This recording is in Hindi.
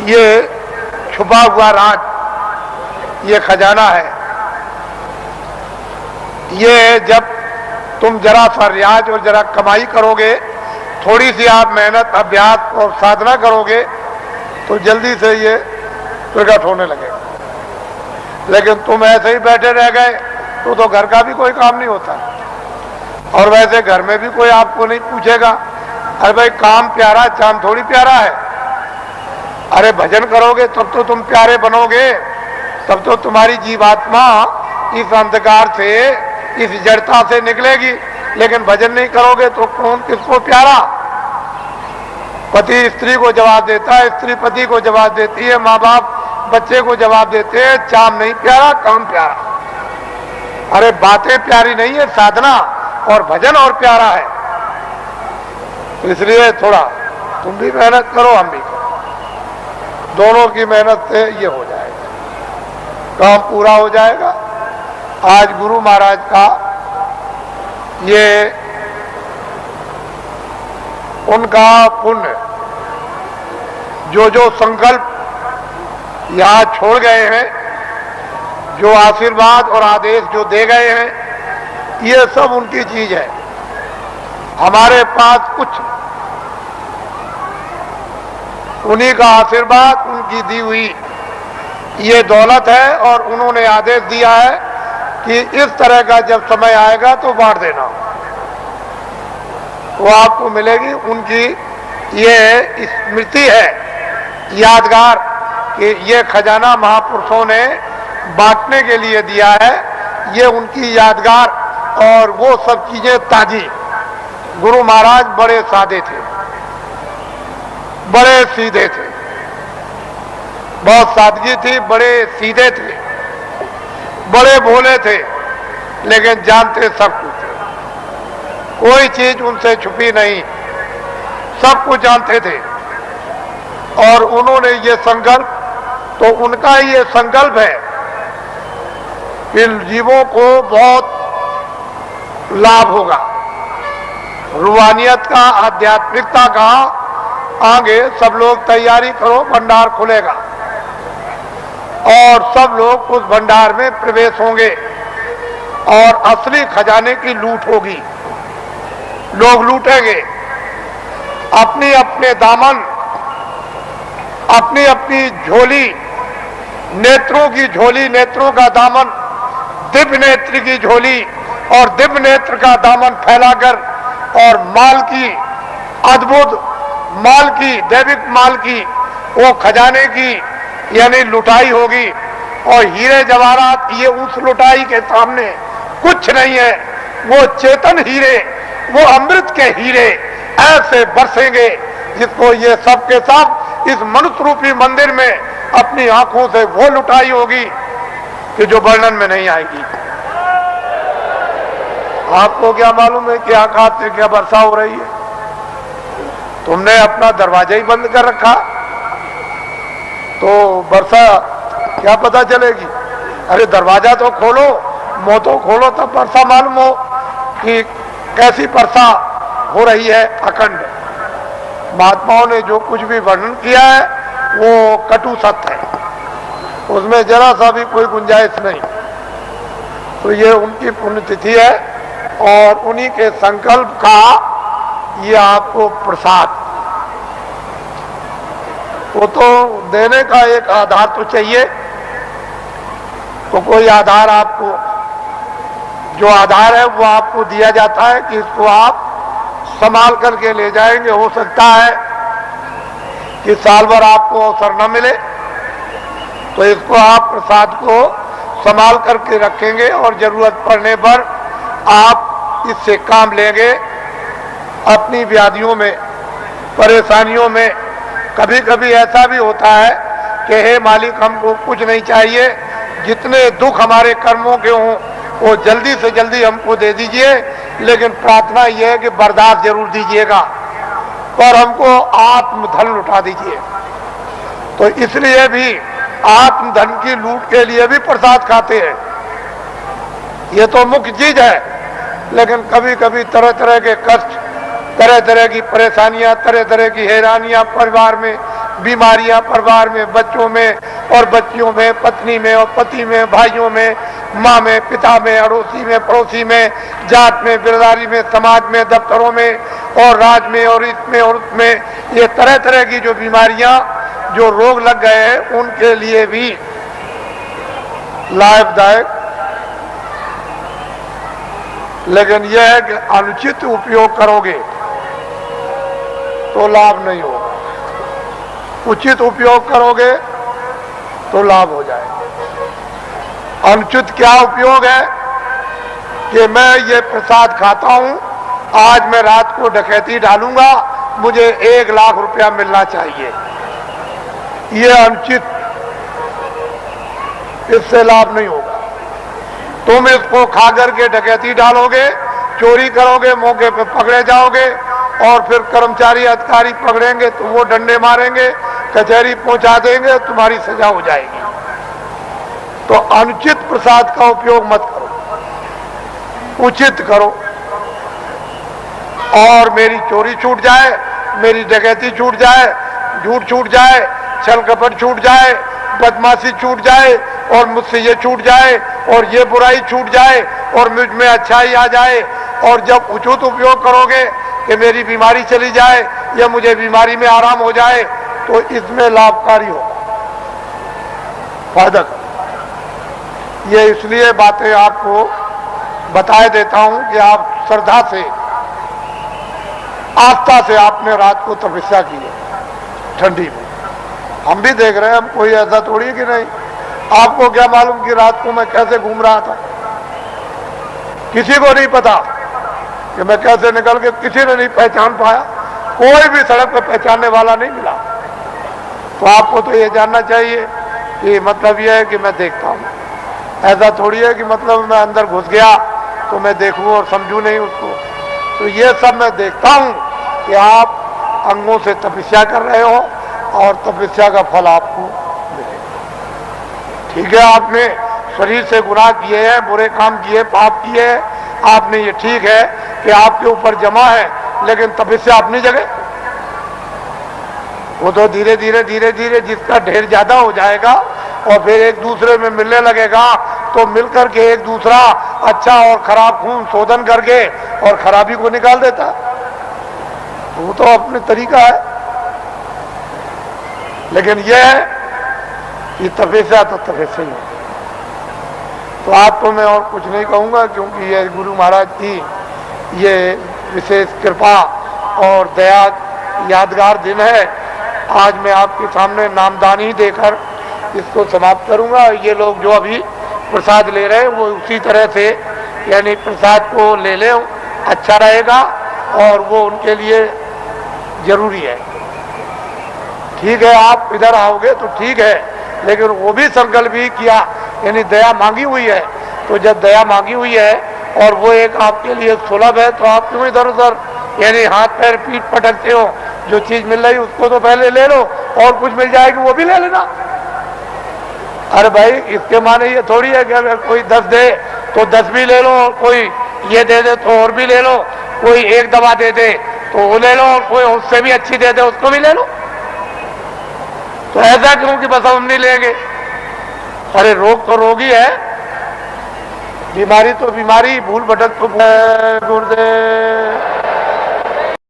ये छुपा हुआ राज, ये खजाना है। ये जब तुम जरा सा रियाज और जरा कमाई करोगे, थोड़ी सी आप मेहनत अभ्यास और साधना करोगे तो जल्दी से ये प्रकट होने लगेगा। लेकिन तुम ऐसे ही बैठे रह गए तो घर का भी कोई काम नहीं होता, और वैसे घर में भी कोई आपको नहीं पूछेगा अरे भाई काम प्यारा, चांद थोड़ी प्यारा है। अरे भजन करोगे तब तो तुम प्यारे बनोगे, तब तो तुम्हारी जीवात्मा इस अंधकार से, इस जड़ता से निकलेगी। लेकिन भजन नहीं करोगे तो कौन किसको प्यारा? पति स्त्री को जवाब देता है, स्त्री पति को जवाब देती है, माँ बाप बच्चे को जवाब देते हैं, चाम नहीं प्यारा, काम प्यारा। अरे बातें प्यारी नहीं है, साधना और भजन और प्यारा है। तो इसलिए थोड़ा तुम भी मेहनत करो, हम भी करो, दोनों की मेहनत से ये हो जाएगा, काम पूरा हो जाएगा। आज गुरु महाराज का ये उनका पुण्य, जो जो संकल्प यहाँ छोड़ गए हैं, जो आशीर्वाद और आदेश जो दे गए हैं, ये सब उनकी चीज है। हमारे पास कुछ, उन्हीं का आशीर्वाद, उनकी दी हुई ये दौलत है, और उन्होंने आदेश दिया है कि इस तरह का जब समय आएगा तो बांट देना, वो आपको मिलेगी। उनकी ये स्मृति है, यादगार, कि ये खजाना महापुरुषों ने बांटने के लिए दिया है, ये उनकी यादगार। और वो सब चीजें ताजी। गुरु महाराज बड़े सादे थे, बड़े सीधे थे, बहुत सादगी थी, बड़े सीधे थे, बड़े भोले थे, लेकिन जानते सब कुछ थे, कोई चीज उनसे छुपी नहीं, सब कुछ जानते थे। और उन्होंने ये संकल्प, तो उनका ये संकल्प है कि जीवों को बहुत लाभ होगा, रूहानियत का, आध्यात्मिकता का। आगे सब लोग तैयारी करो, भंडार खुलेगा और सब लोग उस भंडार में प्रवेश होंगे, और असली खजाने की लूट होगी। लोग लूटेंगे अपनी अपने दामन, अपनी अपनी झोली, नेत्रों की झोली, नेत्रों का दामन, दिव्य नेत्र की झोली और दिव्य नेत्र का दामन फैलाकर, और माल की, अद्भुत माल की, दैविक माल की, वो खजाने की यानी लुटाई होगी। और हीरे जवाहरात ये उस लुटाई के सामने कुछ नहीं है। वो चेतन हीरे, वो अमृत के हीरे ऐसे बरसेंगे जिसको ये सब के सब इस मनुष्य रूपी मंदिर में अपनी आंखों से वो लुटाई होगी कि जो वर्णन में नहीं आएगी। आपको क्या मालूम है कि आकाश से क्या वर्षा हो रही है? तुमने अपना दरवाजा ही बंद कर रखा, तो वर्षा क्या पता चलेगी? अरे दरवाजा तो खोलो, मुंह तो खोलो, तब वर्षा मालूम हो कि कैसी वर्षा हो रही है अखंड। महात्माओं ने जो कुछ भी वर्णन किया है वो कटु सत्य है, उसमें जरा सा भी कोई गुंजाइश नहीं। तो ये उनकी पुण्यतिथि है, और उन्हीं के संकल्प का ये आपको प्रसाद। वो तो देने का एक आधार तो चाहिए, तो कोई आधार आपको, जो आधार है वो आपको दिया जाता है कि इसको आप संभाल करके ले जाएंगे। हो सकता है कि साल भर आपको अवसर न मिले, तो इसको आप प्रसाद को संभाल करके रखेंगे, और जरूरत पड़ने पर आप इससे काम लेंगे। अपनी व्याधियों में, परेशानियों में कभी कभी ऐसा भी होता है कि हे मालिक, हमको कुछ नहीं चाहिए, जितने दुख हमारे कर्मों के हों वो जल्दी से जल्दी हमको दे दीजिए, लेकिन प्रार्थना यह है कि बर्दाश्त जरूर दीजिएगा, और हमको आत्मधन लुटा दीजिए। तो इसलिए भी आत्मधन की लूट के लिए भी प्रसाद खाते हैं, ये तो मुख्य चीज है। लेकिन कभी कभी तरह तरह के कष्ट, तरह तरह की परेशानियां, तरह तरह की हैरानियां परिवार में, बीमारियां परिवार में, बच्चों में और बच्चियों में, पत्नी में और पति में, भाइयों में, माँ में, पिता में, अड़ोसी में, पड़ोसी में, जात में, बिरदारी में, समाज में, दफ्तरों में और राज्य में और इसमें और उसमें, ये तरह तरह की जो बीमारियां, जो रोग लग गए हैं, उनके लिए भी लाभदायक। लेकिन यह है कि अनुचित उपयोग करोगे तो लाभ नहीं होगा, उचित उपयोग करोगे तो लाभ हो जाएगा। अनुचित क्या उपयोग है कि मैं ये प्रसाद खाता हूं, आज मैं रात को डकैती डालूंगा, मुझे 1 लाख रुपया मिलना चाहिए, ये अनुचित, इससे लाभ नहीं होगा। तुम इसको खा करके डकैती डालोगे, चोरी करोगे, मौके पे पकड़े जाओगे और फिर कर्मचारी अधिकारी पकड़ेंगे तो वो डंडे मारेंगे, कचहरी पहुंचा देंगे, तुम्हारी सजा हो जाएगी। तो अनुचित प्रसाद का उपयोग मत करो, उचित करो। और मेरी चोरी छूट जाए, मेरी डकैती छूट जाए, झूठ छूट जाए, छल कपट छूट जाए, बदमाशी छूट जाए और मुझसे ये छूट जाए और ये बुराई छूट जाए और मुझ में अच्छाई आ जाए। और जब उचित उपयोग करोगे कि मेरी बीमारी चली जाए या मुझे बीमारी में आराम हो जाए, तो इसमें लाभकारी होगा, फायदा। ये इसलिए बातें आपको बताए देता हूं कि आप श्रद्धा से, आस्था से आपने रात को तपस्या की है ठंडी में। हम भी देख रहे हैं, हम कोई ऐसा थोड़ी है कि नहीं। आपको क्या मालूम कि रात को मैं कैसे घूम रहा था, किसी को नहीं पता कि मैं कैसे निकल के, किसी ने नहीं पहचान पाया, कोई भी सड़क पर पहचानने वाला नहीं मिला। तो आपको तो ये जानना चाहिए कि मतलब ये है कि मैं देखता हूँ, ऐसा थोड़ी है कि मतलब मैं अंदर घुस गया तो मैं देखूँ और समझूँ नहीं उसको। तो ये सब मैं देखता हूँ कि आप अंगों से तपस्या कर रहे हो और तपस्या का फल आपको मिलेगा। ठीक है, आपने शरीर से गुनाह किए हैं, बुरे काम किए, पाप किए, आपने, ये ठीक है कि आपके ऊपर जमा है, लेकिन तपस्या अपनी जगह। वो तो धीरे धीरे धीरे धीरे जिसका ढेर ज्यादा हो जाएगा और फिर एक दूसरे में मिलने लगेगा, तो मिलकर के एक दूसरा अच्छा और खराब खून शोधन करके और खराबी को निकाल देता। वो तो अपने तरीका है। लेकिन यह है कि तपस्या तो तपस्या ही है। तो आपको मैं और कुछ नहीं कहूंगा, क्योंकि ये गुरु महाराज की ये विशेष कृपा और दया यादगार दिन है। आज मैं आपके सामने नामदानी देकर इसको समाप्त करूंगा। ये लोग जो अभी प्रसाद ले रहे हैं वो उसी तरह से, यानी प्रसाद को ले लें, अच्छा रहेगा और वो उनके लिए जरूरी है। ठीक है, आप इधर आओगे तो ठीक है, लेकिन वो भी संकल्प ही किया, यानी दया मांगी हुई है। तो जब दया मांगी हुई है और वो एक आपके लिए सुलभ है, तो आप क्यों इधर उधर यानी हाथ पैर पीठ पटकते हो? जो चीज मिल रही उसको तो पहले ले लो, और कुछ मिल जाएगी वो भी ले लेना। अरे भाई, इसके माने ये थोड़ी है कि अगर कोई 10 दे तो 10 भी ले लो, और कोई ये दे दे तो और भी ले लो, कोई एक दवा दे दे तो वो ले लो, और कोई उससे भी अच्छी दे दे उसको भी ले लो। तो ऐसा क्यों कि बस हम नहीं लेंगे? अरे रोग तो रोग ही है, बीमारी तो बीमारी, भूल भटक तो गुरुदेव।